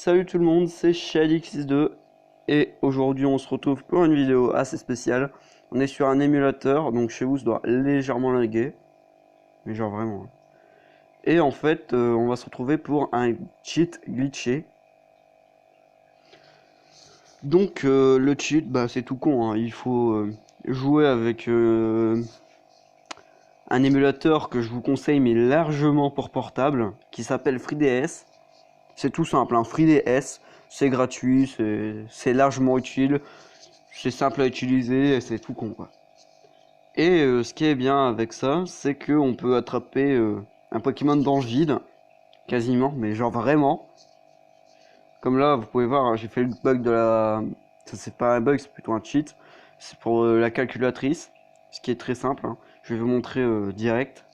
Salut tout le monde, c'est Shadix2 et aujourd'hui on se retrouve pour une vidéo assez spéciale. On est sur un émulateur, donc chez vous ça doit légèrement laguer, mais genre vraiment. Et en fait, on va se retrouver pour un cheat glitché. Donc le cheat, bah, c'est tout con, hein. Il faut jouer avec un émulateur que je vous conseille mais largement pour portable, qui s'appelle FreeDS. C'est tout simple, hein. FreeDS, c'est gratuit, c'est largement utile, c'est simple à utiliser et c'est tout con, quoi. Et ce qui est bien avec ça, c'est qu'on peut attraper un Pokémon dans le vide, quasiment, mais genre vraiment. Comme là, vous pouvez voir, hein, j'ai fait le bug de la... Ça c'est pas un bug, c'est plutôt un cheat. C'est pour la calculatrice, ce qui est très simple, hein. Je vais vous montrer direct.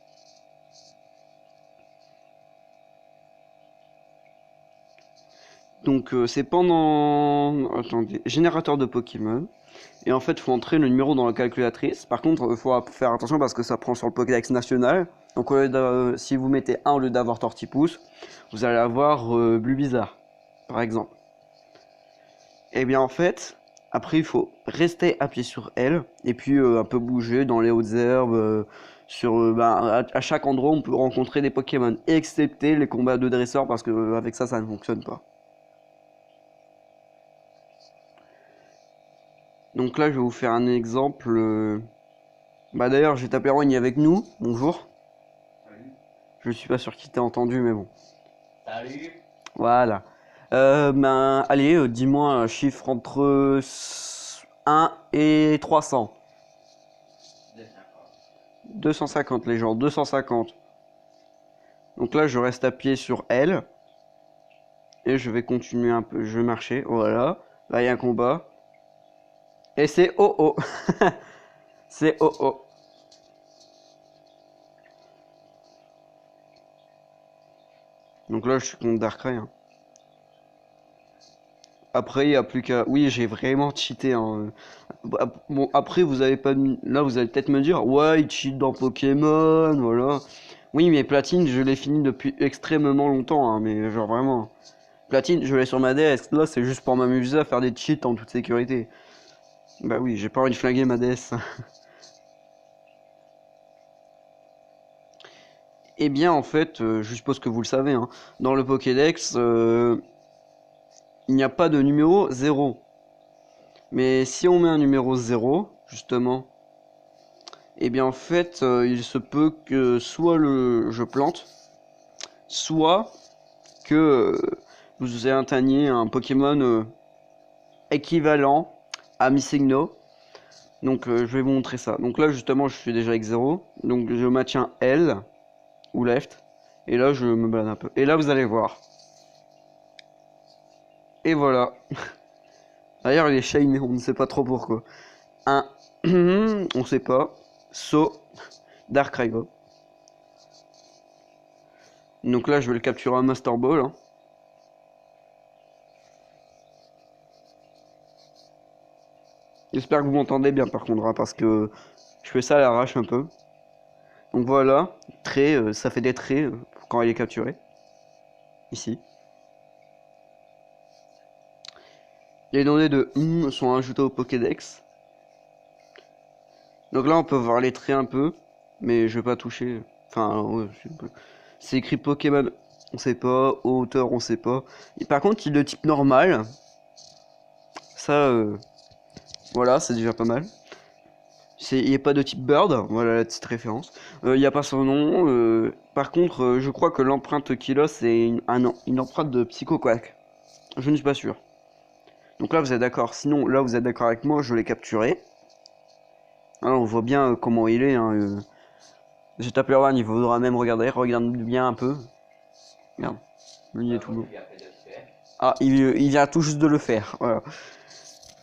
Donc c'est pendant... Attendez, générateur de Pokémon. Et en fait, il faut entrer le numéro dans la calculatrice. Par contre, il faut faire attention parce que ça prend sur le Pokédex national. Donc si vous mettez 1 au lieu d'avoir Tortipousse, vous allez avoir Blubizarre, par exemple. Et bien en fait, après il faut rester appuyé sur L et puis un peu bouger dans les hautes herbes. À chaque endroit, on peut rencontrer des Pokémon, excepté les combats de dresseurs parce que avec ça ne fonctionne pas. Donc là, je vais vous faire un exemple. Bah d'ailleurs, j'ai tapé Rogne avec nous. Bonjour. Salut. Je suis pas sûr qu'il t'ait entendu, mais bon. Salut. Voilà. Allez, dis-moi un chiffre entre 1 et 300. 250, les gens. 250. Donc là, je reste appuyé sur L. Et je vais continuer un peu. Je vais marcher. Voilà. Là, il y a un combat. Et c'est oh. C'est oh. Donc là, je suis contre Darkrai, hein. Après, il n'y a plus qu'à... Oui, j'ai vraiment cheaté, hein. Bon, après, vous avez pas... Là, vous allez peut-être me dire, ouais, il cheat dans Pokémon, voilà. Oui, mais Platine, je l'ai fini depuis extrêmement longtemps, hein, mais genre vraiment. Platine, je l'ai sur ma DS. Là, c'est juste pour m'amuser à faire des cheats en toute sécurité. Bah oui, j'ai pas envie de flinguer ma DS. Eh bien, en fait, je suppose que vous le savez, hein, dans le Pokédex, il n'y a pas de numéro 0. Mais si on met un numéro 0, justement, eh bien en fait, il se peut que soit je plante, soit que vous atteigniez un Pokémon équivalent à Missigno. Donc je vais vous montrer ça. Donc là justement je suis déjà avec 0. Donc je maintiens L ou left. Et là je me balade un peu. Et là vous allez voir. Et voilà. D'ailleurs il est shiny, on ne sait pas trop pourquoi. Un, on sait pas. Darkrai. Donc là je vais le capturer à Master Ball, hein. J'espère que vous m'entendez bien par contre, hein, parce que je fais ça à l'arrache un peu. Donc voilà, ça fait des traits quand il est capturé. Ici. Les données de sont ajoutées au Pokédex. Donc là on peut voir les traits un peu, mais je vais pas toucher. Enfin, ouais, c'est écrit Pokémon, on sait pas. Hauteur, on sait pas. Et par contre, il est de type normal. Ça, voilà, c'est déjà pas mal. Il n'y a pas de type Bird, voilà la petite référence. Il n'y a pas son nom. Par contre, je crois que l'empreinte qu'il a, c'est une empreinte de Psychoquack. Je ne suis pas sûr. Donc là, vous êtes d'accord. Sinon, là, vous êtes d'accord avec moi, je l'ai capturé. Alors, on voit bien comment il est, hein. J'ai tapé le run, il faudra même regarder. Regarde bien un peu. Regarde. Lui, il est tout beau. Ah, il vient tout juste de le faire. Voilà.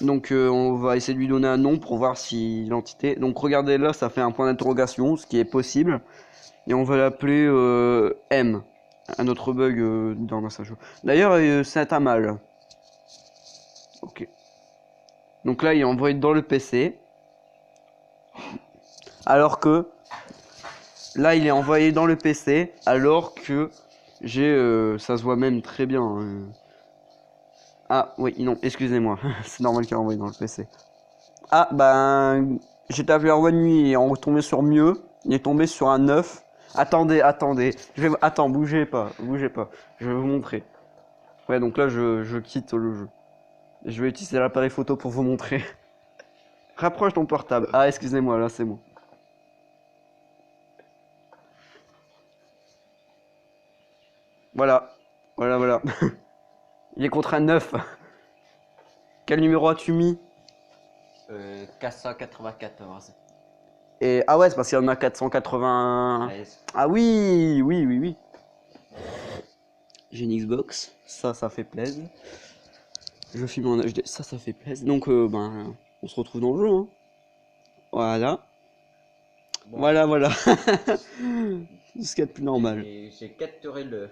Donc on va essayer de lui donner un nom pour voir si l'entité... Donc regardez là, ça fait un point d'interrogation, ce qui est possible. Et on va l'appeler M. Un autre bug dans le message. D'ailleurs, c'est un mal. Ok. Donc là, il est envoyé dans le PC. Alors que... Là, il est envoyé dans le PC, alors que j'ai... ça se voit même très bien, hein. Ah oui, non, excusez-moi. C'est normal qu'il a envoyé dans le PC. Ah, ben, j'ai tapé en bonne nuit et on est tombé sur mieux. Il est tombé sur un 9. Attendez, attendez. Attends, bougez pas, bougez pas. Je vais vous montrer. Ouais, donc là, je quitte le jeu. Je vais utiliser l'appareil photo pour vous montrer. Rapproche ton portable. Ah, excusez-moi, là, c'est bon. Voilà. Voilà, voilà. Il est contre un 9. Quel numéro as-tu mis? 494. Et ah ouais, c'est parce qu'il y en a 480. 13. Ah oui, oui, oui, oui. J'ai une Xbox, ça fait plaisir. Je filme en HD, ça fait plaisir. Donc ben, on se retrouve dans le jeu. Hein. Voilà, Bon, voilà, voilà. Ce qu'il y a de plus normal. j'ai capturé l'œuf.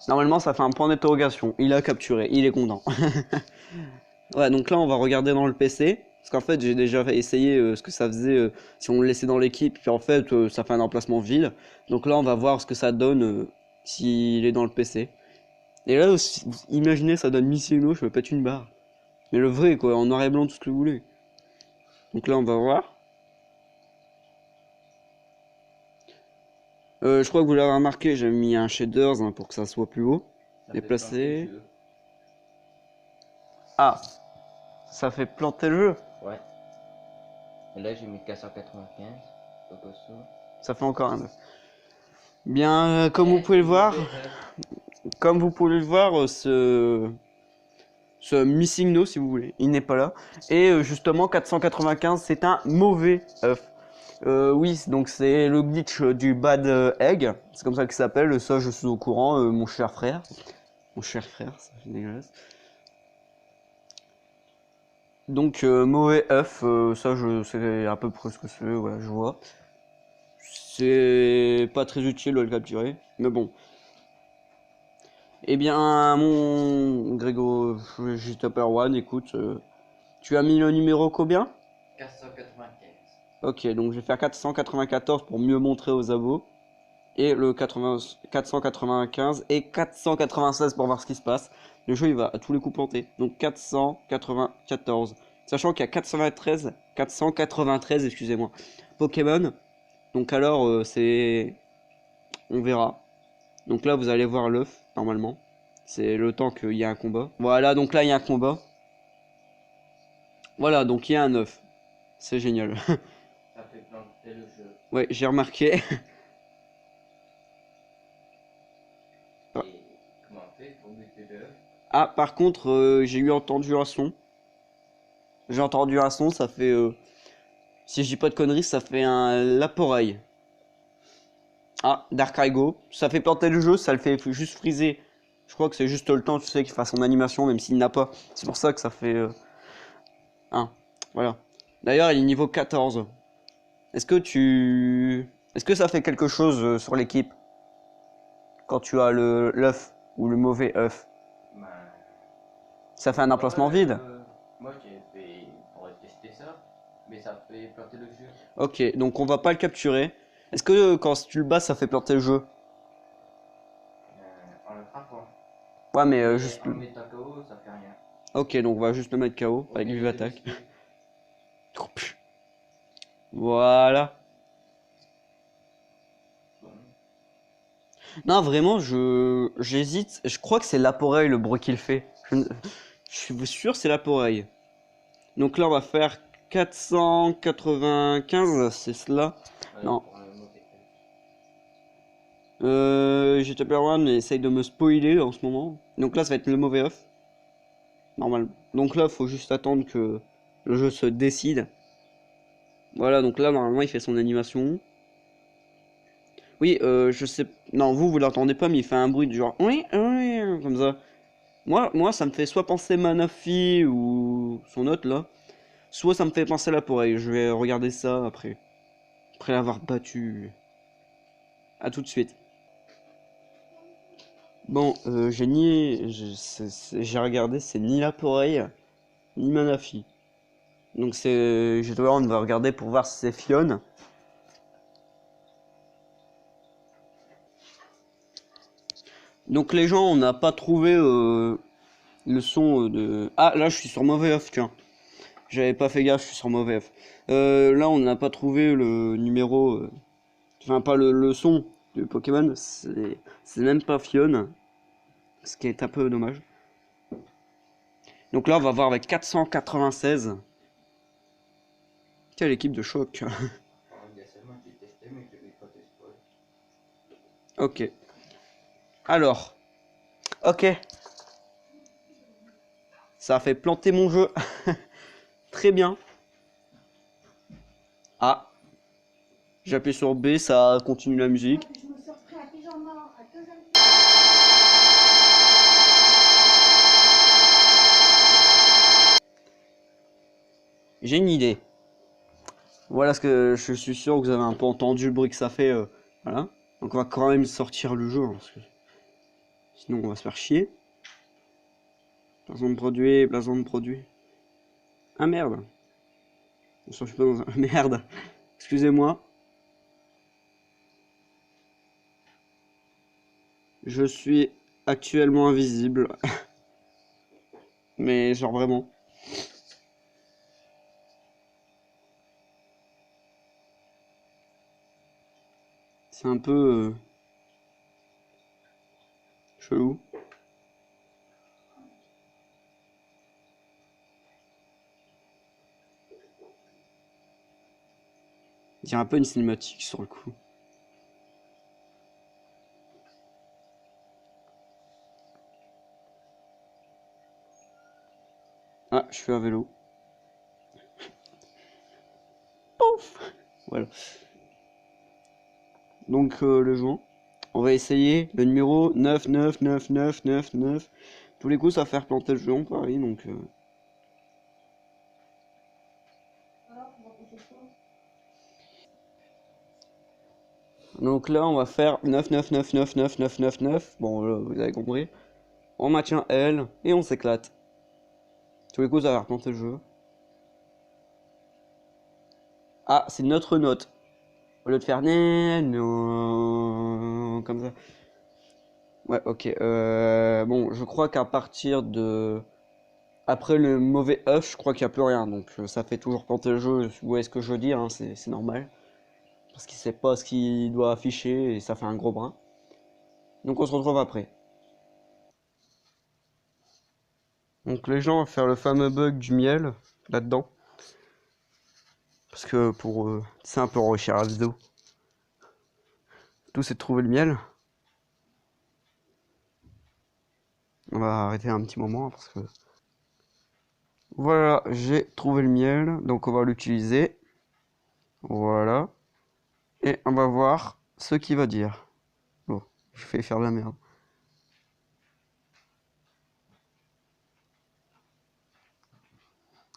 Normalement, ça fait un point d'interrogation. Il a capturé, il est content. Ouais, donc là, on va regarder dans le PC. Parce qu'en fait, j'ai déjà essayé ce que ça faisait si on le laissait dans l'équipe. Puis en fait, ça fait un emplacement vide. Donc là, on va voir ce que ça donne s'il est dans le PC. Et là, imaginez, ça donne Missino, je me pète une barre. Mais le vrai, quoi, en noir et blanc, tout ce que vous voulez. Donc là, on va voir. Je crois que vous l'avez remarqué, j'ai mis un shaders hein, pour que ça soit plus haut. Ça fait Déplacé. planter le jeu. Ah, ça fait planter le jeu. Ouais. Et là, j'ai mis 495. Donc, ça. Ça fait encore un 9. Bien, comme vous pouvez le voir, ce Missing No, si vous voulez, il n'est pas là. Et justement, 495, c'est un mauvais œuf. Oui, donc c'est le glitch du Bad Egg, c'est comme ça qu'il s'appelle, ça je suis au courant, mon cher frère. Mon cher frère, ça fait dégueulasse. Donc mauvais œuf, ça je sais à peu près ce que c'est, ouais, je vois. C'est pas très utile de le capturer, mais bon. Eh bien, mon Grégo, j'ai Tupper One, écoute, tu as mis le numéro combien? 495. Ok, donc je vais faire 494 pour mieux montrer aux abos. Et le 80, 495 et 496 pour voir ce qui se passe. Le jeu il va à tous les coups planter. Donc 494. Sachant qu'il y a 493, excusez-moi, Pokémon. Donc alors c'est... On verra. Donc là vous allez voir l'œuf, normalement. C'est le temps qu'il y a un combat. Voilà, donc là il y a un combat. Voilà, donc il y a un œuf. C'est génial. Ça fait planter le jeu. Ouais, j'ai remarqué. Et comment on fait pour buter l'œuf? Ah, par contre, j'ai entendu un son. J'ai entendu un son, ça fait... si je dis pas de conneries, ça fait un Laporeille. Ah, Dark Raigo. Ça fait planter le jeu, ça le fait juste friser. Je crois que c'est juste le temps, tu sais, qu'il fasse son animation, même s'il n'a pas. C'est pour ça que ça fait... 1. Voilà. D'ailleurs, il est niveau 14. Est-ce que tu... Est-ce que ça fait quelque chose sur l'équipe? Quand tu as l'œuf ou le mauvais œuf? Ben, Ça fait un emplacement vide? Moi, j'ai fait pour tester ça, mais ça fait planter le jeu. Ok, donc on va pas le capturer. Est-ce que quand tu le bats, ça fait planter le jeu? En le frappant. Ouais, mais Et juste... en le mettant KO, ça fait rien. Ok, donc on va juste le mettre KO avec vive attaque. Voilà. Bon. Non, vraiment, j'hésite. Je crois que c'est l'appareil le bruit qu'il fait. Je suis sûr que c'est l'appareil. Donc là, on va faire 495, c'est cela. Non. Pour le mauvais J'ai tapé One, mais essaye de me spoiler en ce moment. Donc là, ça va être le mauvais off. Normalement. Donc là, faut juste attendre que le jeu se décide. Voilà, donc là, normalement, il fait son animation. Oui, je sais... Non, vous l'entendez pas, mais il fait un bruit du genre... Oui, oui, comme ça. Moi, ça me fait soit penser Manafi ou son autre, là. Soit ça me fait penser à l'appareil. Je vais regarder ça après. Après l'avoir battu. À tout de suite. Bon, j'ai regardé, c'est ni l'appareil, ni Manafi. Donc c'est... on va regarder pour voir si c'est Fion. Donc les gens, on n'a pas trouvé le son de... Ah, là, je suis sur mauvais off, tiens. J'avais pas fait gaffe, je suis sur mauvais off. Là, on n'a pas trouvé le numéro... Enfin, pas le son de Pokémon. C'est même pas Fion. Ce qui est un peu dommage. Donc là, on va voir avec 496. Quelle équipe de choc. Il y a seulement qui est testé, mais que les pas testé. Ok. Alors. Ok. Ça a fait planter mon jeu. Très bien. Ah. J'appuie sur B, ça continue la musique. Je me suis repris un pyjama à 2h. J'ai une idée. Voilà ce que je suis sûr que vous avez un peu entendu le bruit que ça fait. Voilà. Donc on va quand même sortir le jeu. Hein, parce que sinon on va se faire chier. Blason de produit, blason de produit. Ah merde. Je suis pas dans un... Merde. Excusez-moi. Je suis actuellement invisible. Mais genre vraiment. C'est un peu... chelou. Il y a un peu une cinématique sur le coup. Ah, je suis à vélo. Pouf. Voilà. Donc le joint. On va essayer le numéro 999999. Tous les coups, ça va faire planter le jeu, pareil, donc... Donc là, on va faire 99999999. Bon, vous avez compris. On maintient L et on s'éclate. Tous les coups, ça va faire planter le jeu. Ah, c'est notre note. Au lieu de faire non, comme ça. Ouais, ok. Bon, je crois qu'à partir de... Après le mauvais œuf, je crois qu'il n'y a plus rien. Donc ça fait toujours planter le jeu. Vous voyez ce que je veux dire, hein, c'est normal. Parce qu'il sait pas ce qu'il doit afficher et ça fait un gros brin. Donc on se retrouve après. Donc les gens vont faire le fameux bug du miel là-dedans. Parce que pour... c'est un peu enrichir la vidéo. Tout c'est de trouver le miel. On va arrêter un petit moment parce que... Voilà, j'ai trouvé le miel. Donc on va l'utiliser. Voilà. Et on va voir ce qu'il va dire. Bon, je vais faire de la merde.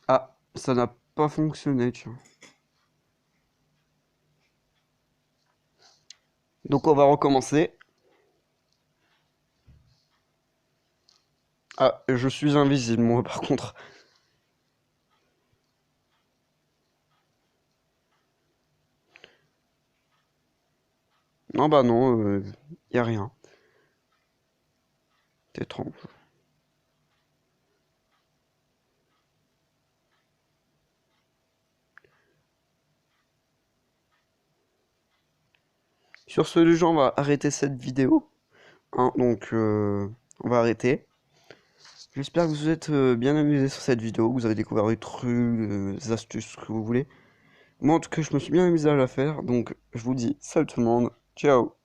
Ah, ça n'a pas fonctionné, tiens. Donc on va recommencer. Ah, je suis invisible, moi, par contre. Non, bah non, y a rien. C'est étrange. Sur ce, les gens, on va arrêter cette vidéo. Hein, donc, on va arrêter. J'espère que vous êtes bien amusés sur cette vidéo, que vous avez découvert des trucs, des astuces, ce que vous voulez. Moi, en tout cas, je me suis bien amusé à la faire. Donc, je vous dis salut tout le monde. Ciao.